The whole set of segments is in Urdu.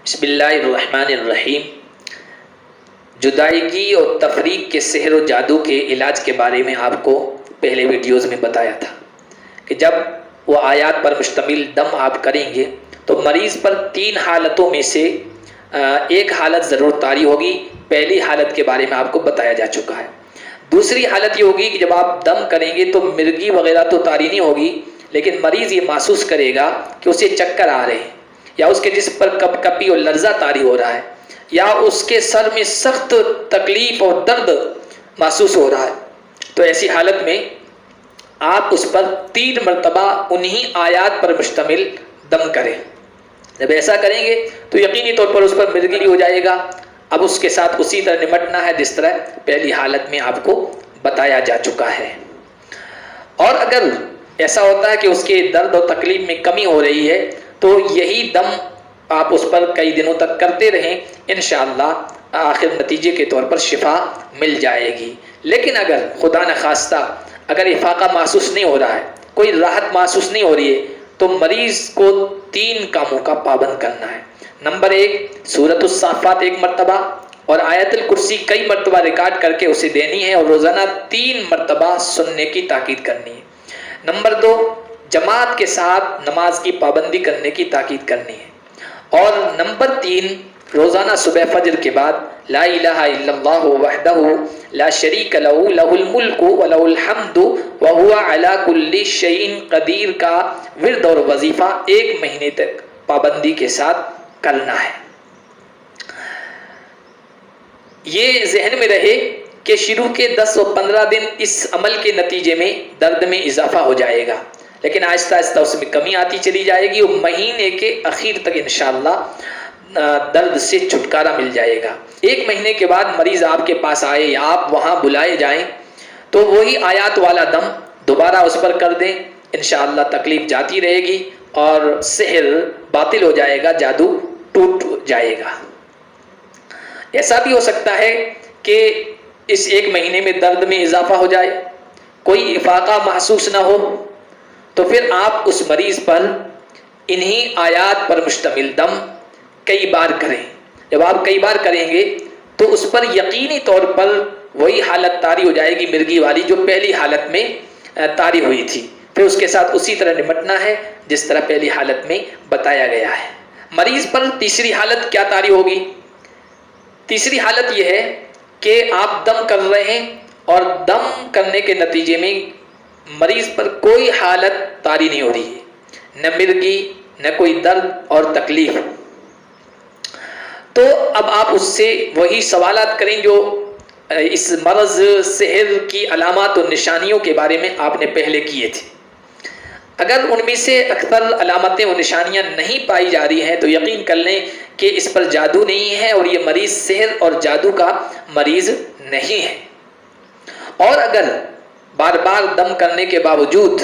بسم اللہ الرحمن الرحیم۔ جدائیگی اور تفریق کے سحر و جادو کے علاج کے بارے میں آپ کو پہلے ویڈیوز میں بتایا تھا کہ جب وہ آیات پر مشتمل دم آپ کریں گے تو مریض پر 3 حالتوں میں سے ایک حالت ضرور طاری ہوگی۔ پہلی حالت کے بارے میں آپ کو بتایا جا چکا ہے۔ دوسری حالت یہ ہوگی کہ جب آپ دم کریں گے تو مرگی وغیرہ تو طاری نہیں ہوگی، لیکن مریض یہ محسوس کرے گا کہ اسے چکر آ رہے ہیں، یا اس کے جسم پر کپ کپی اور لرزہ طاری ہو رہا ہے، یا اس کے سر میں سخت تکلیف اور درد محسوس ہو رہا ہے۔ تو ایسی حالت میں آپ اس پر 3 مرتبہ انہی آیات پر مشتمل دم کریں۔ جب ایسا کریں گے تو یقینی طور پر اس پر مرگی ہو جائے گا۔ اب اس کے ساتھ اسی طرح نمٹنا ہے جس طرح پہلی حالت میں آپ کو بتایا جا چکا ہے۔ اور اگر ایسا ہوتا ہے کہ اس کے درد اور تکلیف میں کمی ہو رہی ہے تو یہی دم آپ اس پر کئی دنوں تک کرتے رہیں، انشاءاللہ آخر نتیجے کے طور پر شفا مل جائے گی۔ لیکن اگر خدا نخواستہ اگر افاقہ محسوس نہیں ہو رہا ہے، کوئی راحت محسوس نہیں ہو رہی ہے، تو مریض کو 3 کاموں کا پابند کرنا ہے۔ نمبر 1، سورۃ الصافات 1 مرتبہ اور آیت الکرسی کئی مرتبہ ریکارڈ کر کے اسے دینی ہے اور روزانہ 3 مرتبہ سننے کی تاکید کرنی ہے۔ نمبر 2، جماعت کے ساتھ نماز کی پابندی کرنے کی تاکید کرنی ہے۔ اور نمبر 3، روزانہ صبح فجر کے بعد لا الہ الا اللہ وحدہ لا شریک لہ لہ الملک ولہ الحمد وہو علی کل شیء قدیر کا ورد اور وظیفہ 1 مہینے تک پابندی کے ساتھ کرنا ہے۔ یہ ذہن میں رہے کہ شروع کے 10 و 15 دن اس عمل کے نتیجے میں درد میں اضافہ ہو جائے گا، لیکن آہستہ آہستہ اس میں کمی آتی چلی جائے گی اور مہینے کے اخیر تک انشاءاللہ درد سے چھٹکارا مل جائے گا۔ 1 مہینے کے بعد مریض آپ کے پاس آئے یا آپ وہاں بلائے جائیں تو وہی آیات والا دم دوبارہ اس پر کر دیں، انشاءاللہ تکلیف جاتی رہے گی اور سحر باطل ہو جائے گا، جادو ٹوٹ جائے گا۔ ایسا بھی ہو سکتا ہے کہ اس 1 مہینے میں درد میں اضافہ ہو جائے، کوئی افاقہ محسوس نہ ہو، تو پھر آپ اس مریض پر انہی آیات پر مشتمل دم کئی بار کریں۔ جب آپ کئی بار کریں گے تو اس پر یقینی طور پر وہی حالت طاری ہو جائے گی مرگی والی جو پہلی حالت میں طاری ہوئی تھی۔ پھر اس کے ساتھ اسی طرح نمٹنا ہے جس طرح پہلی حالت میں بتایا گیا ہے۔ مریض پر تیسری حالت کیا طاری ہوگی؟ تیسری حالت یہ ہے کہ آپ دم کر رہے ہیں اور دم کرنے کے نتیجے میں مریض پر کوئی حالت طاری نہیں ہو رہی ہے، نہ مرگی نہ کوئی درد اور تکلیف۔ تو اب آپ اس سے وہی سوالات کریں جو اس مرض سحر کی علامات اور نشانیوں کے بارے میں آپ نے پہلے کیے تھے۔ اگر ان میں سے اکثر علامتیں اور نشانیاں نہیں پائی جا رہی ہیں تو یقین کر لیں کہ اس پر جادو نہیں ہے اور یہ مریض سحر اور جادو کا مریض نہیں ہے۔ اور اگر بار بار دم کرنے کے باوجود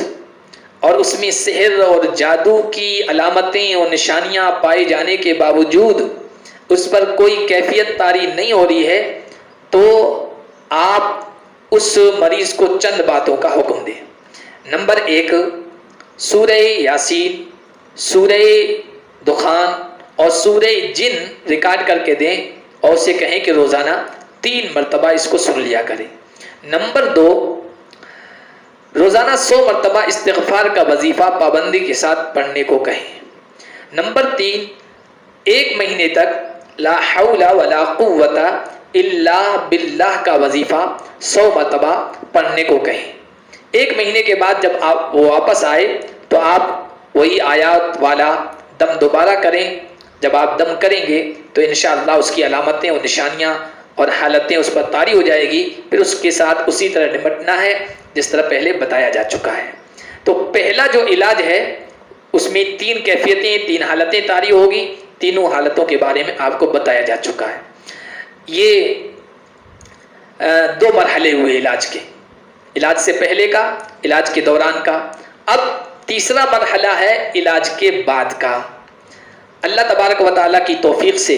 اور اس میں سحر اور جادو کی علامتیں اور نشانیاں پائے جانے کے باوجود اس پر کوئی کیفیت طاری نہیں ہو رہی ہے تو آپ اس مریض کو چند باتوں کا حکم دیں۔ نمبر 1، سورہ یاسین، سورہ دخان اور سورہ جن ریکارڈ کر کے دیں اور اسے کہیں کہ روزانہ 3 مرتبہ اس کو سن لیا کریں۔ نمبر 2، روزانہ 100 مرتبہ استغفار کا وظیفہ پابندی کے ساتھ پڑھنے کو کہیں۔ نمبر 3، 1 مہینے تک لا حول ولا قوت الا باللہ کا وظیفہ 100 مرتبہ پڑھنے کو کہیں۔ 1 مہینے کے بعد جب آپ وہ واپس آئے تو آپ وہی آیات والا دم دوبارہ کریں۔ جب آپ دم کریں گے تو انشاءاللہ اس کی علامتیں اور نشانیاں اور حالتیں اس پر طاری ہو جائے گی، پھر اس کے ساتھ اسی طرح نمٹنا ہے جس طرح پہلے بتایا جا چکا ہے۔ تو پہلا جو علاج ہے اس میں 3 کیفیتیں، 3 حالتیں طاری ہوگی، تینوں حالتوں کے بارے میں آپ کو بتایا جا چکا ہے۔ یہ 2 مرحلے ہوئے علاج کے، علاج سے پہلے کا، علاج کے دوران کا۔ اب تیسرا مرحلہ ہے علاج کے بعد کا۔ اللہ تبارک و تعالیٰ کی توفیق سے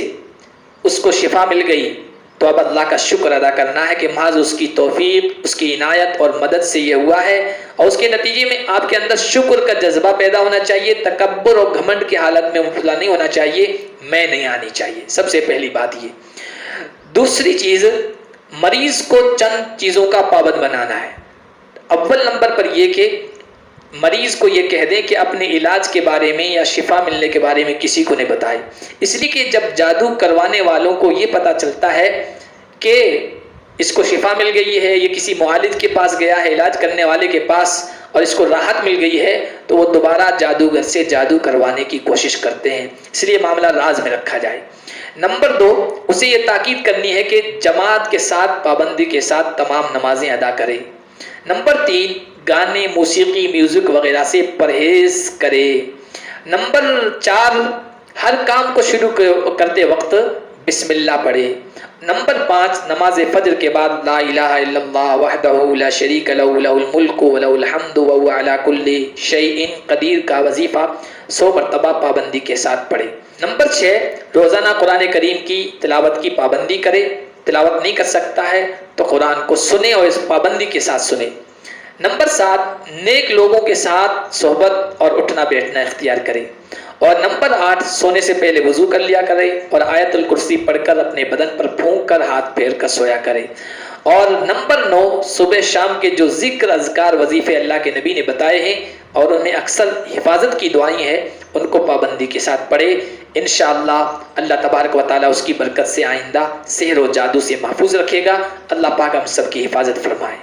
اس کو شفا مل گئی تو اب اللہ کا شکر ادا کرنا ہے کہ محض اس کی توفیق، اس کی عنایت اور مدد سے یہ ہوا ہے، اور اس کے نتیجے میں آپ کے اندر شکر کا جذبہ پیدا ہونا چاہیے، تکبر اور گھمنڈ کی حالت میں مبتلا نہیں ہونا چاہیے۔ میں نہیں آنی چاہیے، سب سے پہلی بات یہ۔ دوسری چیز، مریض کو چند چیزوں کا پابند بنانا ہے۔ اول نمبر پر یہ کہ مریض کو یہ کہہ دیں کہ اپنے علاج کے بارے میں یا شفا ملنے کے بارے میں کسی کو نہیں بتائے، اس لیے کہ جب جادو کروانے والوں کو یہ پتہ چلتا ہے کہ اس کو شفا مل گئی ہے، یہ کسی معالج کے پاس گیا ہے، علاج کرنے والے کے پاس، اور اس کو راحت مل گئی ہے، تو وہ دوبارہ جادوگر سے جادو کروانے کی کوشش کرتے ہیں، اس لیے معاملہ راز میں رکھا جائے۔ نمبر 2، اسے یہ تاکید کرنی ہے کہ جماعت کے ساتھ، پابندی کے ساتھ تمام نمازیں ادا کرے۔ نمبر 3، گانے، موسیقی، میوزک وغیرہ سے پرہیز کرے۔ نمبر 4، ہر کام کو شروع کرتے وقت بسم اللہ پڑھے۔ نمبر 5، نماز فجر کے بعد لا الہ الا اللہ وحدہ لا شریک لہ لہ الملک ولہ الحمد وہو علی کل شیء قدیر کا وظیفہ 100 مرتبہ پابندی کے ساتھ پڑھے۔ نمبر 6، روزانہ قرآن کریم کی تلاوت کی پابندی کرے۔ تلاوت نہیں کر سکتا ہے تو قرآن کو سنے اور اس پابندی کے ساتھ سنے۔ نمبر 7، نیک لوگوں کے ساتھ صحبت اور اٹھنا بیٹھنا اختیار کرے۔ اور نمبر 8، سونے سے پہلے وضو کر لیا کرے اور آیت الکرسی پڑھ کر اپنے بدن پر پھونک کر ہاتھ پھیر کر سویا کرے۔ اور نمبر 9، صبح شام کے جو ذکر، اذکار، وظیفے اللہ کے نبی نے بتائے ہیں اور انہیں اکثر حفاظت کی دعائیں ہیں، ان کو پابندی کے ساتھ پڑھے۔ انشاءاللہ اللہ تبارک و تعالیٰ اس کی برکت سے آئندہ سحر و جادو سے محفوظ رکھے گا۔ اللہ پاک ہم سب کی حفاظت فرمائے۔